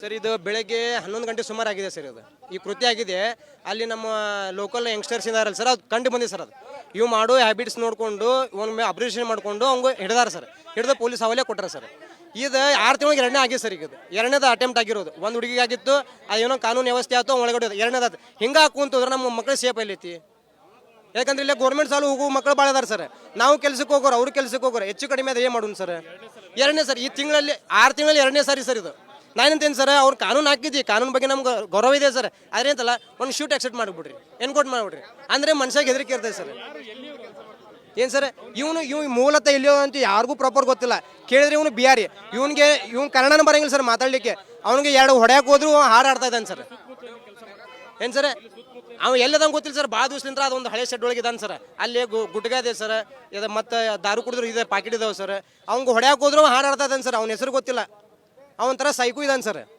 Sir ಇದು ಬೆಳಗ್ಗೆ 11 ಗಂಟೆ ಸುಮಾರು ಆಗಿದೆ ಸರ್. ಇದು ಈ ಕೃತ್ಯ ಆಗಿದೆ. ಅಲ್ಲಿ ನಮ್ಮ ಲೋಕಲ್ ಯಂಗ್ಸ್ಟರ್ಸ್ ಇದಾರಲ್ಲ ಸರ್, ಅದು ಕಂಡು ಬಂದಿದೆ ಸರ್. ಅದು ಇವು ಮಾಡೋ ಹ್ಯಾಬಿಟ್ಸ್ ನೋಡಿಕೊಂಡು ಇವನ ಮೇಲೆ ಅಬ್ಸರ್ವೇಷನ್ ಮಾಡಿಕೊಂಡು ಅವ್ಗೆ ಹಿಡಿದಾರ ಸರ್. ಹಿಡಿದು ಪೊಲೀಸ್ ಹವಾಲೆ ಕೊಟ್ಟರು ಸರ್. ಇದು 6 ತಿಂಗಳಿಗೆ ಎರಡನೇ ಆಗಿದೆ ಸರ್. ಈಗ ಇದು ಎರಡನೇದು ಅಟೆಂಪ್ಟ್ ಆಗಿರೋದು. ಒಂದು ಹುಡುಗಿಗೆ ಆಗಿತ್ತು, ಅದೇನೋ ಕಾನೂನು ವ್ಯವಸ್ಥೆ ಆಯ್ತು, ಒಳಗಡೆ ಎರಡನೇದು ಹಿಂಗೆ ಹಾಕುಂತಂದ್ರೆ ನಮ್ಮ ಮಕ್ಕಳು ಸೇಫ್ ಎಲ್ಲೈತಿ. ಯಾಕಂದ್ರೆ ಇಲ್ಲೇ ಗೌರ್ಮೆಂಟ್ ಸಾಲು ಹೋಗೋ ಮಕ್ಕಳು ಭಾಳ ಅದಾರ ಸರ್. ನಾವು ಕೆಲ್ಸಕ್ಕೆ ಹೋಗೋರು, ಅವ್ರು ಕೆಲ್ಸಕ್ಕೆ ಹೋಗೋರು. ಹೆಚ್ಚು ಕಡಿಮೆ ಅದು ಏನು ಮಾಡೋಣ ಸರ್. ಎರಡನೇ ಸರ್, ಈ ತಿಂಗಳಲ್ಲಿ 6 ತಿಂಗಳಲ್ಲಿ ಎರಡನೇ ಸಾರಿ ಸರ್ ಇದು. ನಾನೇಂತೇನು ಸರ್, ಅವ್ರು ಕಾನೂನು ಹಾಕಿದ್ವಿ, ಕಾನೂನು ಬಗ್ಗೆ ನಮ್ಗೆ ಗೌರವ ಇದೆ ಸರ್. ಆದ್ರೆ ಅಂತಲ್ಲ ಒಂದು ಶೂಟ್ ಆಕ್ಸೆಪ್ಟ್ ಮಾಡಿಬಿಡ್ರಿ, ಎನ್ಕೌಂಟ್ ಮಾಡಿಬಿಡ್ರಿ. ಅಂದರೆ ಮನುಷ್ಯಾಗ ಹೆದರಿಕೆ ಇರ್ತದೆ ಸರ್. ಏನು ಸರ್, ಇವ್ ಮೂಲತಃ ಎಲ್ಲಿಯೋ ಅಂತ ಯಾರಿಗೂ ಪ್ರಾಪರ್ ಗೊತ್ತಿಲ್ಲ. ಕೇಳಿದ್ರೆ ಇವನು ಬಿಹಾರಿ, ಇವ್ನು ಕನ್ನಡನ ಬರಂಗಿಲ್ಲ ಸರ್ ಮಾತಾಡಲಿಕ್ಕೆ. ಅವನಿಗೆ 2 ಹೊಡ್ಯಾಕೆ ಹೋದ್ರು ಹಾರಾಡ್ತಾ ಇದ್ದಾನೆ ಸರ್. ಏನು ಸರ್, ಅವ ಎಲ್ಲದಂಗೆ ಗೊತ್ತಿಲ್ಲ ಸರ್. ಭಾಳ ದಿವಸದಿಂದ ಅದೊಂದು ಹಳೆ ಶೆಡ್ ಒಳಗೆ ಇದ್ದಾನೆ ಸರ್. ಅಲ್ಲಿ ಗುಟ್ಗ ಇದೆ ಸರ್, ಇದು ಮತ್ತು ದಾರು ಕುಡಿದ್ರು ಇದೆ, ಪಾಕೆಟ್ ಇದಾವೆ ಸರ್. ಅವ್ನಿಗೆ ಹೊಡ್ಯಾಕೆ ಹೋದ್ರು ಹಾರಾಡ್ತಾ ಇದ್ದಾನೆ ಸರ್. ಅವ್ನ ಹೆಸರು ಗೊತ್ತಿಲ್ಲ. ಅವನ ಥರ ಸೈಕು ಇದ್ದಾನೆ ಸರ್.